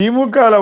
திமுகல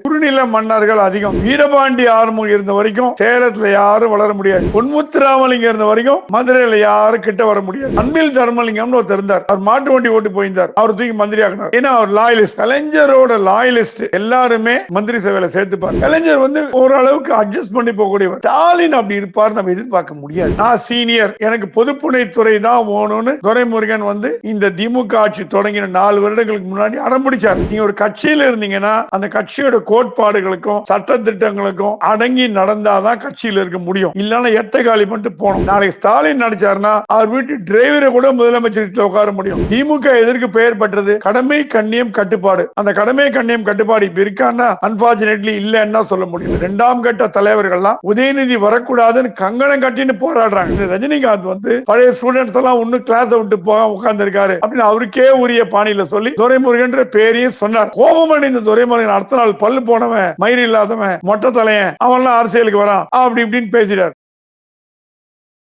குறுநில மன்னர்கள் அதிகம். வீரபாண்டி ஆறுமுகம் இருந்த வரைக்கும் சேலத்துல யாரும் வளர முடியாது. பொன்முத்துராமலிங்கம் இருந்த வரைக்கும் மதுரையில யாரும் கிட்ட வர முடியாது. அன்பில் தர்மலிங்கம்னு ஒருத்தர் இருந்தார். அவர் மாட்டு வண்டி ஓட்டு போயிருந்தார். அவர் தூக்கி மந்திரி ஆக்கினார். ஏன்னா அவர் லாயலிஸ்ட். கலைஞரோட லாயலிஸ்ட் எல்லாருமே மந்திரி சேவையில சேர்த்துப்பார். கலைஞர் ஓரளவுக்கு அட்ஜஸ்ட் பண்ணி போகக்கூடியவர். ஸ்டாலின் அப்படி இருப்பார் நம்ம எதிர்பார்க்க முடியாது. நான் சீனியர், எனக்கு பொதுப்பணித்துறை தான் வேணும்னு துரைமுருகன் இந்த திமுக ஆட்சி தொடங்கின 4 வருடங்களுக்கு முன்னாடி அடம்பிடிச்சார். நீங்க ஒரு கட்சியில அந்த கட்சியோட கோட்பாடுகளுக்கும் சட்ட திட்டங்களுக்கும் அடங்கி நடந்தாதான் கட்சியில் இருக்க முடியும். இல்லன்னா எட்ட காலி பண்ணிட்டு போனோம். நாளைக்கு ஸ்டாலின் நடிச்சாருன்னா அவர் வீட்டு டிரைவரை கூட முதலமைச்சர் உட்கார முடியும். திமுக எதற்கு பெயர் பெற்றது? கடமை கண்ணியம் கட்டுப்பாடு. அந்த கடமை கண்ணியம் கட்டுப்பாடு இப்ப இருக்கான்னா அன்பார்ச்சுனேட்லி இல்லன்னா சொல்ல முடியும். 2ஆம் கட்ட தலைவர்கள்லாம் உதயநிதி வரக்கூடாதுன்னு கங்கணம் கட்டின்னு போராடுறாங்க. ரஜினிகாந்த் பழைய ஸ்டூடெண்ட்ஸ் எல்லாம் இன்னும் கிளாஸ் விட்டு போக உட்கார்ந்து இருக்காரு அப்படின்னு அவருக்கே உரிய பாணியில சொல்லி துரைமுருகன் பேரையும் சொன்னார். கோபமணி இந்த துரைமுருகன் அடுத்த நாள் பல்லு போனவன், மயிர் இல்லாதவன், மொட்டை தலையன், அவன்லாம் அரசியலுக்கு வரான் அப்படி இப்படின்னு பேசிட்டார்.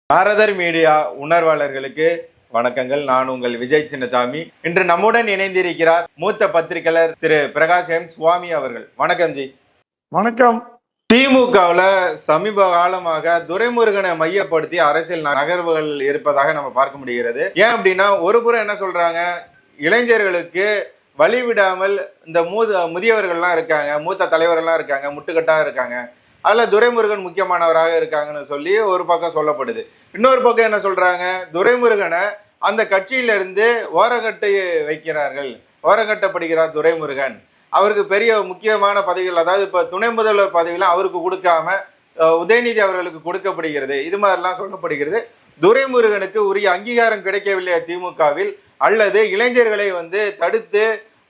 நாரதர் மீடியா உணர்வாளர்களுக்கு வணக்கங்கள். நான் உங்கள் விஜய் சின்னசாமி. இன்று நம்முடன் இணைந்திருக்கிறார் மூத்த பத்திரிகையாளர் திரு பிரகாஷ் எம் சுவாமி அவர்கள். வணக்கம் ஜி. வணக்கம். திமுகவுல சமீப காலமாக துரைமுருகனை மையப்படுத்தி அரசியல் நகர்வுகள் இருப்பதாக நம்ம பார்க்க முடிகிறது. ஏன் அப்படின்னா, ஒரு புறம் என்ன சொல்றாங்க, இளைஞர்களுக்கு வழிவிடாமல் இந்த முதியவர்கள்லாம் இருக்காங்க, மூத்த தலைவர்கள்லாம் இருக்காங்க, முட்டுக்கட்டாக இருக்காங்க, அதில் துரைமுருகன் முக்கியமானவராக இருக்காங்கன்னு சொல்லி ஒரு பக்கம் சொல்லப்படுது. இன்னொரு பக்கம் என்ன சொல்றாங்க, துரைமுருகனை அந்த கட்சியிலிருந்து ஓரங்கட்டு வைக்கிறார்கள், ஓரங்கட்டப்படுகிறார் துரைமுருகன். அவருக்கு பெரிய முக்கியமான பதவிகள், அதாவது இப்போ துணை முதல்வர் பதவியெல்லாம் அவருக்கு கொடுக்காம உதயநிதி அவர்களுக்கு கொடுக்கப்படுகிறது. இது மாதிரிலாம் சொல்லப்படுகிறது. துரைமுருகனுக்கு உரிய அங்கீகாரம் கிடைக்கவில்லை திமுகவில், அல்லது இளைஞர்களை தடுத்து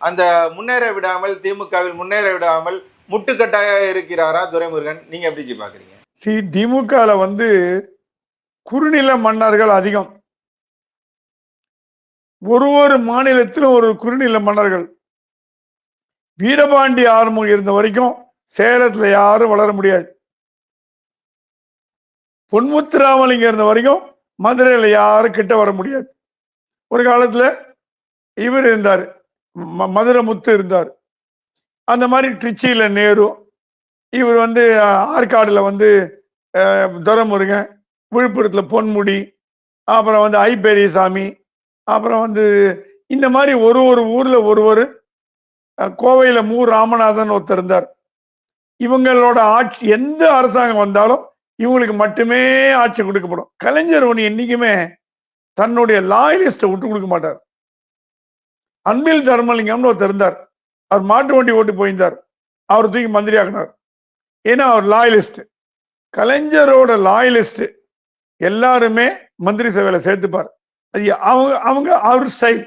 அந்த முன்னேற விடாமல், திமுகவில் முன்னேற விடாமல் முட்டுக்கட்டாக இருக்கிறாரா துரைமுருகன்? நீங்க எப்படி பாக்குறீங்க? திமுகல குறுநில மன்னர்கள் அதிகம். ஒரு மாநிலத்திலும் ஒரு குறுநில மன்னர்கள். வீரபாண்டி ஆறுமுகம் இருந்த வரைக்கும் சேலத்துல யாரும் வளர முடியாது. பொன்முத்துராமலிங்கம் இருந்த வரைக்கும் மதுரையில யாரும் கிட்ட வர முடியாது. ஒரு காலத்துல இவர் இருந்தார், மதுரை முத்து இருந்தார். அந்த மாதிரி திருச்சியில நேரு, இவர் ஆற்காடுல துரைமுருகன், விழுப்புரத்துல பொன்முடி, அப்புறம் ஐ பெரியசாமி, அப்புறம் இந்த மாதிரி ஒரு ஊர்ல ஒருவர். கோவையில மு ராமநாதன் ஒருத்தர் இருந்தார். இவங்களோட ஆட்சி, எந்த அரசாங்கம் வந்தாலும் இவங்களுக்கு மட்டுமே ஆட்சி கொடுக்கப்படும். கலைஞர் என்னைக்குமே தன்னுடைய லாயலிஸ்ட விட்டு கொடுக்க மாட்டார். அன்பில் தர்மலிங்கம்னு ஒருத்தர் இருந்தார். அவர் மாட்டு வண்டி ஓட்டு போயிருந்தார். அவர் தூக்கி மந்திரி ஆக்கினார். ஏன்னா அவர் லாயலிஸ்ட். கலைஞரோட லாயலிஸ்ட் எல்லாருமே மந்திரி சேவையில சேர்த்துப்பார். அது அவர் ஸ்டைல்.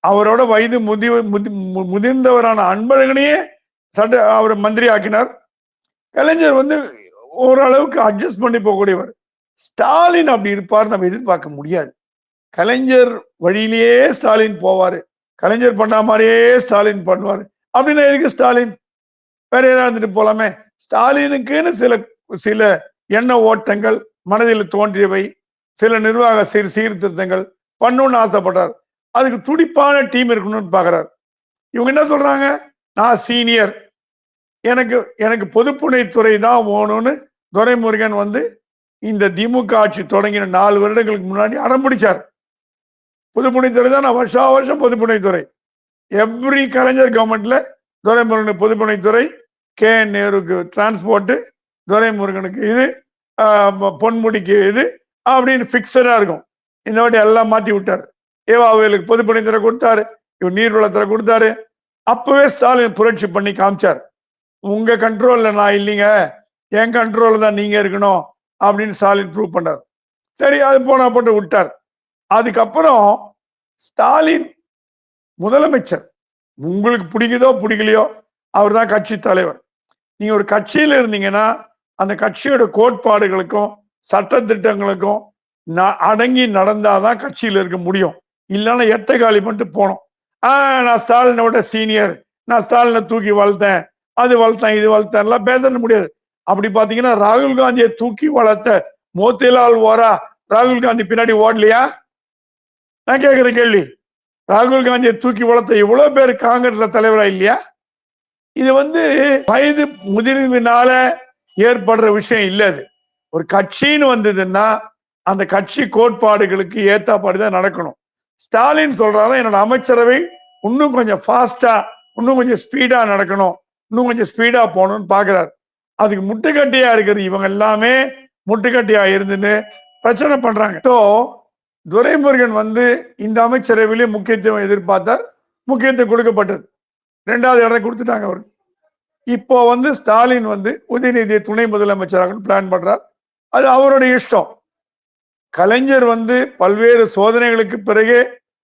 அவரோட வயது முதிர்ந்தவரான அன்பழகனையே அவர் மந்திரி ஆக்கினார். கலைஞர் ஓரளவுக்கு அட்ஜஸ்ட் பண்ணி போகக்கூடியவர். ஸ்டாலின் அப்படி இருப்பார் நம்ம எதிர்பார்க்க முடியாது. கலைஞர் வழியிலேயே ஸ்டாலின் போவாரு, கலைஞர் பண்ண மாதிரியே ஸ்டாலின் பண்ணுவாரு. அப்படின்னா எதுக்கு ஸ்டாலின்? வேற யாராவது இருந்துட்டு போலாமே. ஸ்டாலினுக்குன்னு சில எண்ண ஓட்டங்கள் மனதில் தோன்றியவை, சில நிர்வாக சீர்திருத்தங்கள் பண்ணணும்னு ஆசைப்படுறார். அதுக்கு துடிப்பான டீம் இருக்கணும்னு பாக்குறாரு. இவங்க என்ன சொல்றாங்க, நான் சீனியர், எனக்கு பொதுப்பணித்துறை தான் வேணும்னு துரைமுருகன் இந்த திமுக ஆட்சி தொடங்கின 4 வருடங்களுக்கு முன்னாடி அடம்பிடிச்சார். பொதுப்பணித்துறை தான் வருஷம் பொதுப்பணித்துறை. எவ்ரி கலைஞர் கவர்மெண்ட்ல துரைமுருகனுக்கு பொதுப்பணித்துறை, கே நேருக்கு டிரான்ஸ்போர்ட், துரைமுருகனுக்கு இது, பொன்முடிக்கு இது அப்படின்னு பிக்சடா இருக்கும். இந்த வாட்டி எல்லாம் மாத்தி விட்டார். ஏவாவேலுக்கு பொதுப்பணித்துறை கொடுத்தாரு, இவர் நீர்வளத்துறை கொடுத்தாரு. அப்பவே ஸ்டாலின் புரட்சி பண்ணி காமிச்சார், உங்க கண்ட்ரோல்ல நான் இல்லைங்க, என் கண்ட்ரோல்ல தான் நீங்க இருக்கணும் அப்படின்னு ஸ்டாலின் ப்ரூவ் பண்ணார். சரி, அது போட்டு விட்டார். அதுக்கப்புறம் ஸ்டாலின் முதலமைச்சர். உங்களுக்கு பிடிக்குதோ பிடிக்கலையோ அவர் தான் கட்சி தலைவர். நீங்க ஒரு கட்சியில இருந்தீங்கன்னா அந்த கட்சியோட கோட்பாடுகளுக்கும் சட்ட திட்டங்களுக்கும் அடங்கி நடந்தாதான் கட்சியில இருக்க முடியும். இல்லைன்னா எட்ட காலி பண்ணிட்டு போனோம். நான் ஸ்டாலினோட சீனியர், நான் ஸ்டாலினை தூக்கி வளர்த்தேன், அது வளர்த்தேன், இது வளர்த்தேன் பேச முடியாது. அப்படி பாத்தீங்கன்னா ராகுல் காந்தியை தூக்கி வளர்த்த மோத்திலால் ஓரா ராகுல் காந்தி பின்னாடி ஓடலையா? நான் கேட்கிற கேள்வி, ராகுல் காந்தியை தூக்கி வளர்த்த எவ்வளவு பேர் காங்கிரஸ்ல தலைவரா இல்லையா? இது வயது முதிர்வினால ஏற்படுற விஷயம் இல்ல. அது ஒரு கட்சின்னு வந்ததுன்னா அந்த கட்சி கோட்பாடுகளுக்கு ஏத்தாப்பாடுதான் நடக்கணும். ஸ்டாலின் சொல்றாரு, என்னோட அமைச்சரவை இன்னும் கொஞ்சம் ஃபாஸ்டா, இன்னும் கொஞ்சம் ஸ்பீடா நடக்கணும், இன்னும் கொஞ்சம் ஸ்பீடா போகணும்னு பாக்குறாரு. அதுக்கு முட்டுக்கட்டையா இருக்கிறது இவங்க எல்லாமே முட்டுக்கட்டையா இருந்துன்னு பிரச்சனை பண்றாங்க. துரைமுருகன் இந்த அமைச்சரவையிலே முக்கியத்துவம் எதிர்பார்த்தார், முக்கியத்துவம் கொடுக்கப்பட்டது. 2வது இடம் கொடுத்துட்டாங்க அவருக்கு. இப்போ ஸ்டாலின் உதயநிதியை துணை முதலமைச்சராக பிளான் பண்றார். அது அவருடைய இஷ்டம். கலைஞர் பல்வேறு சோதனைகளுக்கு பிறகு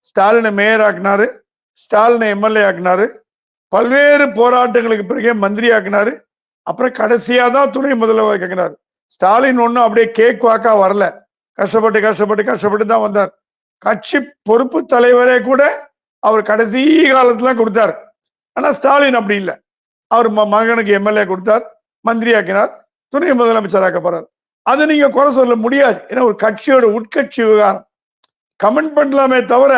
ஸ்டாலினை மேயர் ஆக்கினாரு, ஸ்டாலினை எம்எல்ஏ ஆக்கினாரு, பல்வேறு போராட்டங்களுக்கு பிறகு மந்திரி ஆக்கினாரு, அப்புறம் கடைசியா தான் துணை முதல்வர் ஆக்கினார். ஸ்டாலின் ஒன்னும் அப்படியே கேக் வாக்கா வரல, கஷ்டப்பட்டு கஷ்டப்பட்டு கஷ்டப்பட்டு தான் வந்தார். கட்சி பொறுப்பு தலைவரே கூட அவர் கடைசி காலத்துல கொடுத்தார். ஆனா ஸ்டாலின் அப்படி இல்லை. அவர் மகனுக்கு எம்எல்ஏ கொடுத்தார், மந்திரி ஆக்கினார், துணை முதலமைச்சர் ஆக்கப்படுறார். அதை நீங்க குறை சொல்ல முடியாது. ஏன்னா ஒரு கட்சியோட உட்கட்சி விவகாரம். கமெண்ட் பண்ணலாமே தவிர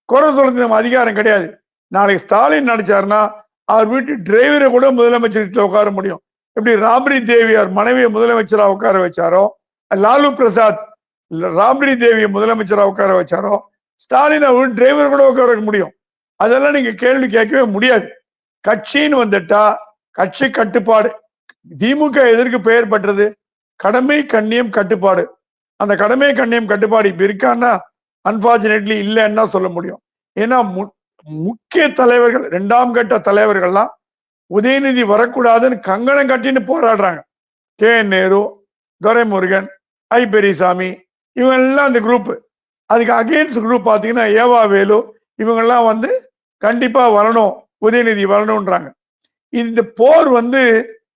குறை சொல்றது நம்ம அதிகாரம் கிடையாது. நாளைக்கு ஸ்டாலின் நடிச்சாருன்னா அவர் வீட்டு டிரைவரை கூட முதலமைச்சர் உட்கார முடியும். எப்படி ராப்ரி தேவி அவர் மனைவியை முதலமைச்சராக உட்கார வச்சாரோ, லாலு பிரசாத் ராப்ரி தேவியை முதலமைச்சராக உட்கார வச்சாரோ, ஸ்டாலின் அவர் டிரைவர் கூட உட்கார வைக்க முடியும். அதெல்லாம் நீங்க கேள்வி கேட்கவே முடியாது. கட்சின்னு வந்துட்டா கட்சி கட்டுப்பாடு. திமுக எதற்கு பெயர் பெற்றது? கடமை கண்ணியம் கட்டுப்பாடு. அந்த கடமை கண்ணியம் கட்டுப்பாடு இப்ப இருக்கான்னா அன்பார்ச்சுனேட்லி இல்லைன்னா சொல்ல முடியும். ஏன்னா முக்கிய தலைவர்கள், 2ஆம் கட்ட தலைவர்கள்லாம் உதயநிதி வரக்கூடாதுன்னு கங்கணம் கட்டின்னு போராடுறாங்க. கே நேரு, துரைமுருகன், ஐ பெரியசாமி, இவங்க எல்லாம் அந்த குரூப். அதுக்கு அகெயின்ஸ்ட் குரூப் பாத்தீங்கன்னா ஏவா வேலு, இவங்கெல்லாம் கண்டிப்பா வரணும், உதயநிதி வரணும்ன்றாங்க. இந்த போர்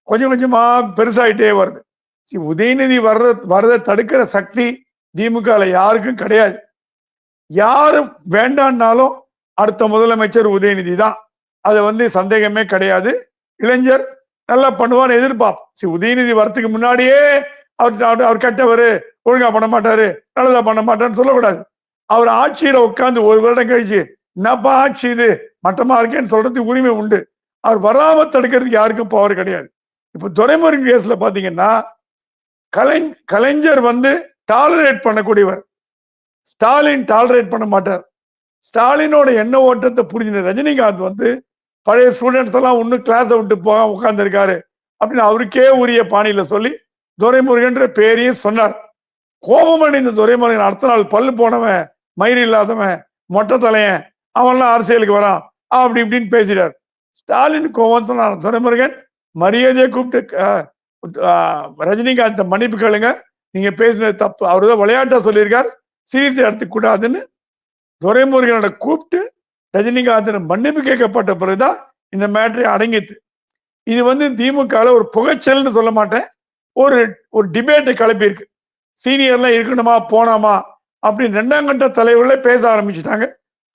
கொஞ்சம் கொஞ்சமா பெருசாயிட்டே வருது. உதயநிதி வர்றதை தடுக்கிற சக்தி திமுக யாருக்கும் கிடையாது. யாரும் வேண்டான்னாலும் அடுத்த முதலமைச்சர் உதயநிதி தான். அது சந்தேகமே கிடையாது. இளைஞர் நல்லா பண்ணுவான்னு எதிர்பார்ப்போம். உதயநிதி வரத்துக்கு முன்னாடியே அவர் கெட்டவரு, ஒழுங்கா பண்ண மாட்டாரு, நல்லதா பண்ண மாட்டாருன்னு சொல்லக்கூடாது. அவர் ஆட்சியில உட்கார்ந்து 1 வருடம் கழிச்சு என்னப்பா ஆட்சி இது மட்டமா இருக்கேன்னு சொல்றதுக்கு உரிமை உண்டு. அவர் வராம தடுக்கிறதுக்கு யாருக்கும் பவர் கிடையாது. இப்ப துரைமுருகன் கேஸ்ல பாத்தீங்கன்னா கலைஞர் டாலரேட் பண்ணக்கூடியவர், ஸ்டாலின் டாலரேட் பண்ண மாட்டார். ஸ்டாலினோட எண்ண ஓட்டத்தை புரிஞ்சுன ரஜினிகாந்த் பழைய ஸ்டூடெண்ட்ஸ் எல்லாம் இன்னும் கிளாஸை விட்டு போக உட்கார்ந்து இருக்காரு அப்படின்னு அவருக்கே உரிய பாணியில சொல்லி துரைமுருகன்ற பேரையும் சொன்னார். கோபம் அடைந்த துரைமுருகன் அடுத்த நாள் பல்லு போனவன், மயிர் இல்லாதவன், மொட்டை தலையன், அவன்லாம் அரசியலுக்கு வரான் அப்படி இப்படின்னு பேசிட்டார். ஸ்டாலின் கோபம் சொன்னார். துரைமுருகன் மரியாதையை கூப்பிட்டு ரஜினிகாந்த் மன்னிப்பு கேளுங்க, நீங்க பேசினது தப்பு, அவருதான் விளையாட்டா சொல்லியிருக்கார், சீரியஸா எடுத்துக்கூடாதுன்னு துரைமுருகனோட கூப்பிட்டு ரஜினிகாந்த் மன்னிப்பு கேட்கப்பட்ட பிறகுதான் இந்த மேட்டரை அடங்கித்து. இது திமுக ஒரு புகைச்சல்னு சொல்ல மாட்டேன், ஒரு டிபேட்டை கிளப்பியிருக்கு. சீனியர்லாம் இருக்கணுமா போனாமா அப்படின்னு 2ஆம் கட்ட தலைவர்களே பேச ஆரம்பிச்சுட்டாங்க,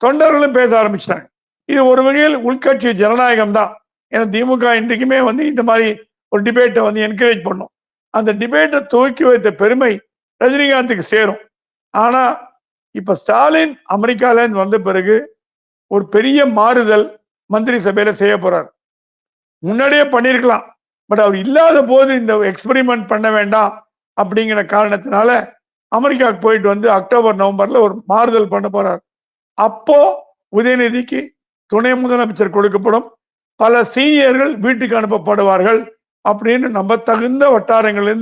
தொண்டர்களும் பேச ஆரம்பிச்சுட்டாங்க. இது ஒரு வகையில் உள்கட்சி ஜனநாயகம் தான். ஏன்னா திமுக இன்றைக்குமே இந்த மாதிரி ஒரு டிபேட்டை என்கரேஜ் பண்ணும். அந்த டிபேட்டை துவக்கி வைத்த பெருமை ரஜினிகாந்துக்கு சேரும். ஆனா இப்ப ஸ்டாலின் அமெரிக்கால இருந்து வந்த பிறகு ஒரு பெரிய மாறுதல் மந்திரி சபையில செய்ய போறார். முன்னாடியே பண்ணிருக்கலாம், பட் அவர் இல்லாத போது இந்த எக்ஸ்பெரிமெண்ட் பண்ண வேண்டாம் அப்படிங்கிற காரணத்தினால அமெரிக்காவுக்கு போயிட்டு அக்டோபர் நவம்பர்ல ஒரு மாறுதல் பண்ண போறார். அப்போ உதயநிதிக்கு துணை முதலமைச்சர் கொடுக்கப்படும், பல சீனியர்கள் வீட்டுக்கு அனுப்பப்படுவார்கள் அப்படின்னு நம்ம தகுந்த வட்டாரங்கள்ல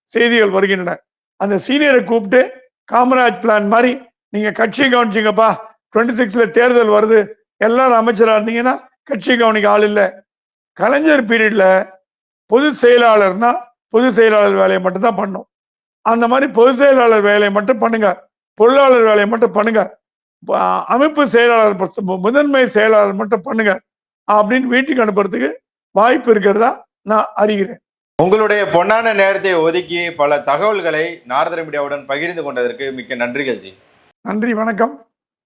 செய்திகள் வருகின்றன. அந்த சீனியரை கூப்பிட்டு காமராஜ் பிளான் மாதிரி நீங்க கட்சி கவனிச்சிங்கப்பா, 26ல தேர்தல் வருது, எல்லாரும் அமைச்சரா இருந்தீங்கன்னா கட்சி கவனிக்க ஆள் இல்லை. கலைஞர் பீரியட்ல பொதுச் செயலாளர்னா பொதுச் செயலாளர் வேலையை மட்டும் தான் பண்ணும். அந்த மாதிரி பொதுச் செயலாளர் வேலையை மட்டும் பண்ணுங்க, பொருளாளர் வேலையை மட்டும் பண்ணுங்க, அமைப்பு செயலாளர் முதன்மை செயலாளர் மட்டும் பண்ணுங்க அப்படின்னு வீட்டுக்கு அனுப்புறதுக்கு வாய்ப்பு இருக்கிறதா நான் அறிகிறேன். உங்களுடைய பொன்னான நேரத்தை ஒதுக்கி பல தகவல்களை நாரதர் மீடியாவுடன் பகிர்ந்து கொண்டதற்கு மிக்க நன்றிகள் ஜி. நன்றி, வணக்கம்.